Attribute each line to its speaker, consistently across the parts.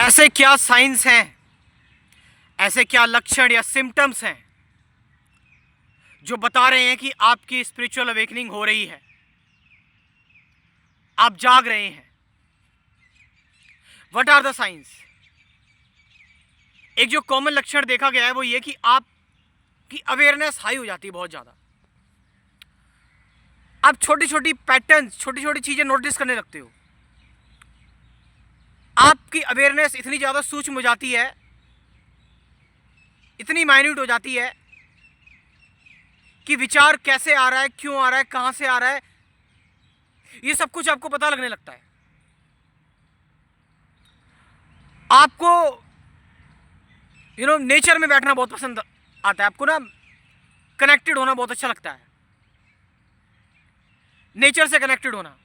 Speaker 1: ऐसे क्या साइंस हैं, ऐसे क्या लक्षण या सिम्टम्स हैं जो बता रहे हैं कि आपकी स्पिरिचुअल अवेकनिंग हो रही है, आप जाग रहे हैं? What are the science? एक जो कॉमन लक्षण देखा गया है वो ये कि आपकी अवेयरनेस हाई हो जाती है बहुत ज्यादा। आप छोटी छोटी पैटर्न्स, छोटी छोटी चीजें नोटिस करने लगते हो। आपकी अवेयरनेस इतनी ज्यादा सूक्ष्म हो जाती है, इतनी माइन्यूट हो जाती है कि विचार कैसे आ रहा है, क्यों आ रहा है, कहां से आ रहा है, ये सब कुछ आपको पता लगने लगता है। आपको नेचर में बैठना बहुत पसंद आता है, आपको ना कनेक्टेड होना बहुत अच्छा लगता है, नेचर से कनेक्टेड होना।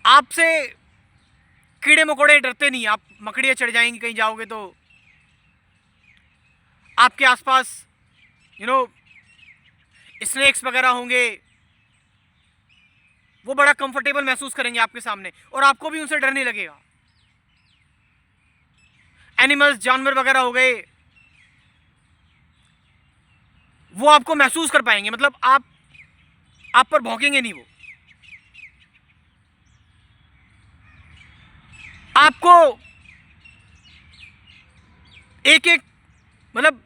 Speaker 1: आपसे कीड़े मकोड़े डरते नहीं, आप मकड़ियां चढ़ जाएंगी कहीं जाओगे तो। आपके आसपास स्नेक्स वगैरह होंगे, वो बड़ा कंफर्टेबल महसूस करेंगे आपके सामने और आपको भी उनसे डर नहीं लगेगा। एनिमल्स, जानवर वगैरह हो गए, वो आपको महसूस कर पाएंगे, मतलब आप पर भौंकेंगे नहीं वो। आपको एक एक मतलब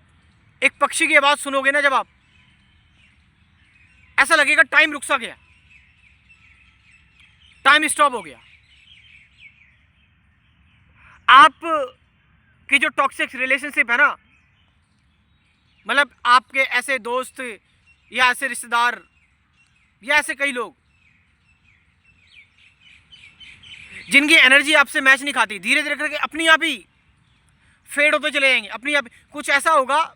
Speaker 1: एक पक्षी की आवाज सुनोगे ना जब आप, ऐसा लगेगा टाइम रुक सा गया, टाइम स्टॉप हो गया। आप की जो टॉक्सिक रिलेशनशिप है ना, मतलब आपके ऐसे दोस्त या ऐसे रिश्तेदार या ऐसे कई लोग जिनकी एनर्जी आपसे मैच नहीं खाती, धीरे धीरे करके अपनी आप ही फेड होते चले जाएंगे। अपनी आप कुछ ऐसा होगा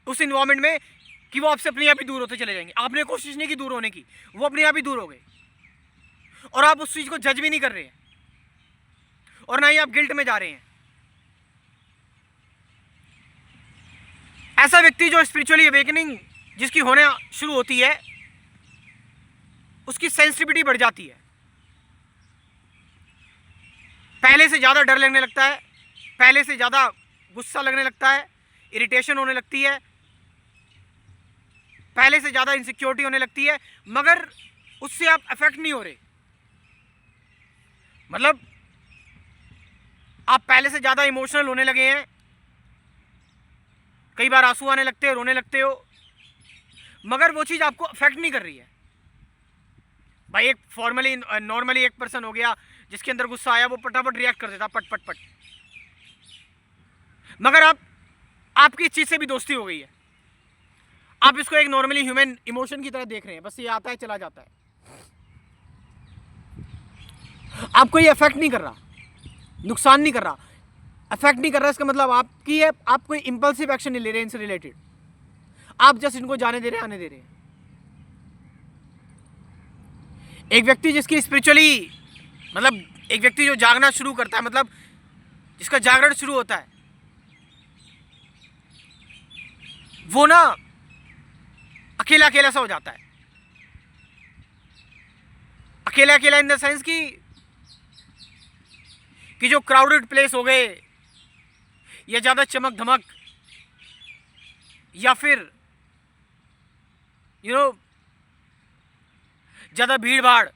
Speaker 1: उस इन्वायरमेंट में कि वो आपसे अपने आप ही दूर होते चले जाएंगे। आपने कोशिश नहीं की दूर होने की, वो अपने आप ही दूर हो गए और आप उस चीज को जज भी नहीं कर रहे हैं और ना ही आप गिल्ट में जा रहे हैं। ऐसा व्यक्ति जो स्पिरिचुअली अवेकनिंग जिसकी होने शुरू होती है, उसकी सेंसिटिविटी बढ़ जाती है, पहले से ज्यादा डर लगने लगता है, पहले से ज्यादा गुस्सा लगने लगता है, इरिटेशन होने लगती है, पहले से ज्यादा इनसिक्योरिटी होने लगती है, मगर उससे आप अफेक्ट नहीं हो रहे। मतलब आप पहले से ज्यादा इमोशनल होने लगे हैं, कई बार आंसू आने लगते हो, रोने लगते हो, मगर वो चीज आपको अफेक्ट नहीं कर रही है। भाई एक नॉर्मली एक पर्सन हो गया जिसके अंदर गुस्सा आया, वो फटाफट रिएक्ट कर देता, पट पट पट, मगर आपकी इस चीज से भी दोस्ती हो गई है। आप इसको एक नॉर्मली ह्यूमन इमोशन की तरह देख रहे हैं, बस ये आता है चला जाता है, आपको ये अफेक्ट नहीं कर रहा, नुकसान नहीं कर रहा, अफेक्ट नहीं कर रहा। इसका मतलब आप कोई इंपल्सिव एक्शन नहीं ले रहे इनसे रिलेटेड, आप जस्ट इनको जाने दे रहे हैं, आने दे रहे हैं। एक व्यक्ति जिसकी स्पिरिचुअली मतलब एक व्यक्ति जो जागना शुरू करता है, मतलब जिसका जागरण शुरू होता है, वो ना अकेला अकेला सा हो जाता है। अकेला अकेला इन द सेंस कि जो क्राउडेड प्लेस हो गए, या ज्यादा चमक धमक, या फिर ज्यादा भीड़ भाड़,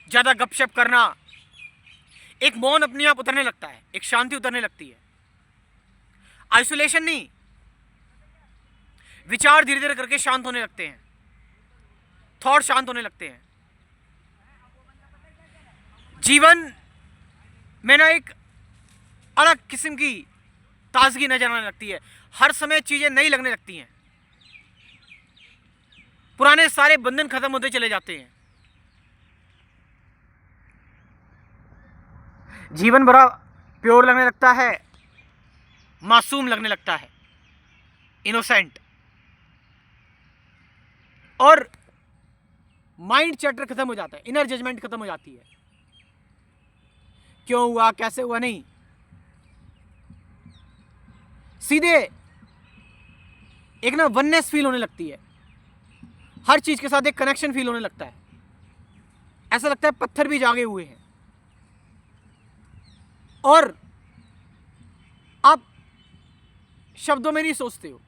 Speaker 1: ज्यादा गपशप करना, एक मौन अपने आप उतरने लगता है, एक शांति उतरने लगती है। आइसोलेशन नहीं, विचार धीरे धीरे करके शांत होने लगते हैं, थॉट शांत होने लगते हैं। जीवन में ना एक अलग किस्म की ताजगी नजर आने लगती है, हर समय चीजें नई लगने लगती हैं, पुराने सारे बंधन खत्म होते चले जाते हैं। जीवन बड़ा प्योर लगने लगता है, मासूम लगने लगता है, इनोसेंट, और माइंड चैटर खत्म हो जाता है, इनर जजमेंट खत्म हो जाती है, क्यों हुआ, कैसे हुआ, नहीं, सीधे एक ना वननेस फील होने लगती है, हर चीज के साथ एक कनेक्शन फील होने लगता है, ऐसा लगता है पत्थर भी जागे हुए हैं। और आप शब्दों में नहीं सोचते हो।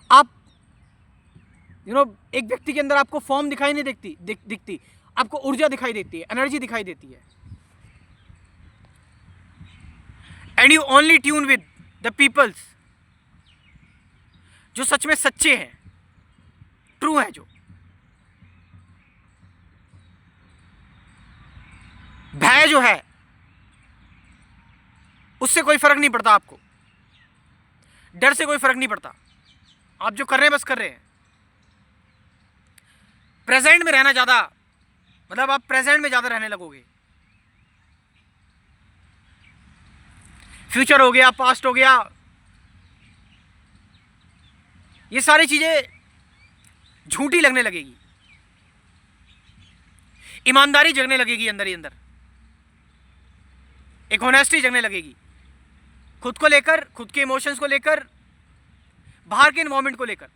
Speaker 1: आप एक व्यक्ति के अंदर आपको फॉर्म दिखाई नहीं दिखती, आपको ऊर्जा दिखाई देती है, एनर्जी दिखाई देती है। And you only tune with the peoples जो सच में सच्चे हैं, ट्रू है। जो भय जो है उससे कोई फर्क नहीं पड़ता आपको, डर से कोई फर्क नहीं पड़ता। आप जो कर रहे हैं बस कर रहे हैं। प्रेजेंट में रहना ज्यादा, मतलब आप प्रेजेंट में ज्यादा रहने लगोगे। फ्यूचर हो गया, पास्ट हो गया, ये सारी चीजें झूठी लगने लगेगी। ईमानदारी जगने लगेगी अंदर ही अंदर, एक ऑनेस्टी जगने लगेगी खुद को लेकर, खुद के इमोशंस को लेकर, बाहर के एनवायरमेंट को लेकर।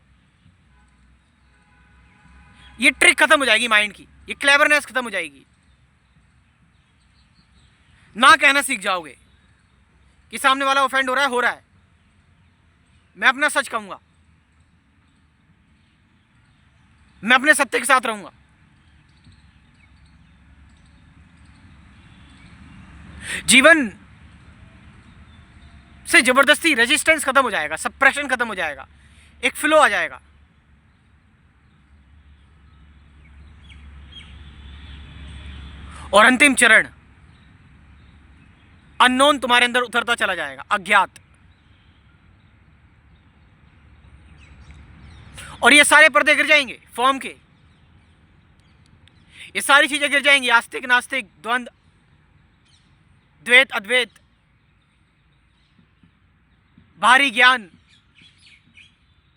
Speaker 1: ये ट्रिक खत्म हो जाएगी माइंड की, ये क्लेवरनेस खत्म हो जाएगी। ना कहना सीख जाओगे कि सामने वाला ऑफेंड हो रहा है, मैं अपना सच कहूंगा, मैं अपने सत्य के साथ रहूंगा। जीवन से जबरदस्ती रेजिस्टेंस खत्म हो जाएगा, सप्रेशन खत्म हो जाएगा, एक फ्लो आ जाएगा। और अंतिम चरण, अननोन तुम्हारे अंदर उतरता चला जाएगा, अज्ञात। और ये सारे पर्दे गिर जाएंगे फॉर्म के, ये सारी चीजें गिर जाएंगी, आस्तिक नास्तिक, द्वंद, द्वैत अद्वैत, बाहरी ज्ञान,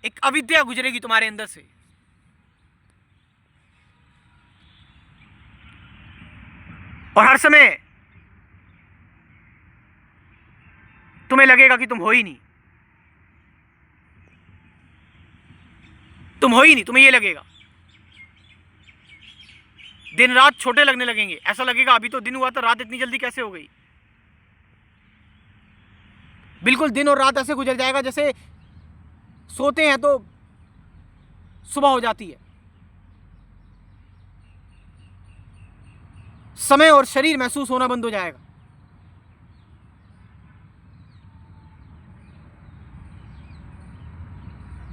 Speaker 1: एक अविद्या गुजरेगी तुम्हारे अंदर से। और हर समय तुम्हें लगेगा कि तुम हो ही नहीं, तुम हो ही नहीं, तुम्हें ये लगेगा। दिन रात छोटे लगने लगेंगे, ऐसा लगेगा अभी तो दिन हुआ था, रात इतनी जल्दी कैसे हो गई। बिल्कुल दिन और रात ऐसे गुजर जाएगा जैसे सोते हैं तो सुबह हो जाती है। समय और शरीर महसूस होना बंद हो जाएगा।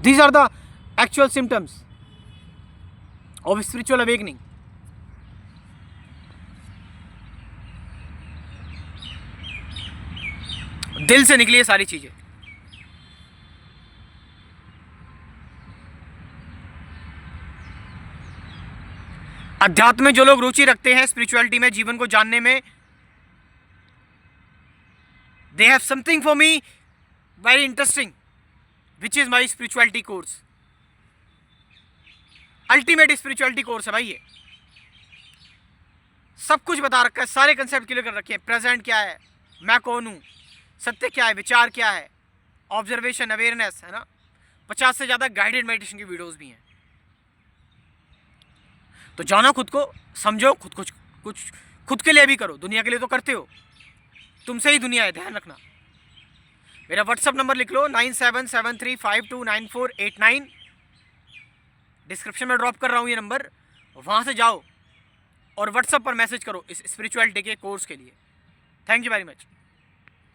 Speaker 1: These are the actual symptoms of spiritual awakening. दिल से निकली ये सारी चीजें। अध्यात्म में जो लोग रुचि रखते हैं, स्पिरिचुअलिटी में, जीवन को जानने में, they have something for me very interesting, which is my spirituality course. Ultimate spirituality course है भाई ये। सब कुछ बता रखा है, सारे कंसेप्ट क्लियर कर रखे हैं। प्रेजेंट क्या है, मैं कौन हूं, सत्य क्या है, विचार क्या है, ऑब्जर्वेशन, अवेयरनेस, है ना। 50 से ज्यादा गाइडेड मेडिटेशन की वीडियोस भी हैं। तो जानो, खुद को समझो, खुद को कुछ खुद के लिए भी करो, दुनिया के लिए तो करते हो, तुमसे ही दुनिया है, ध्यान रखना। मेरा व्हाट्सअप नंबर लिख लो 9773529489, डिस्क्रिप्शन में ड्रॉप कर रहा हूँ ये नंबर, वहाँ से जाओ और व्हाट्सअप पर मैसेज करो इस स्पिरिचुअलिटी के कोर्स के लिए। Thank you very much.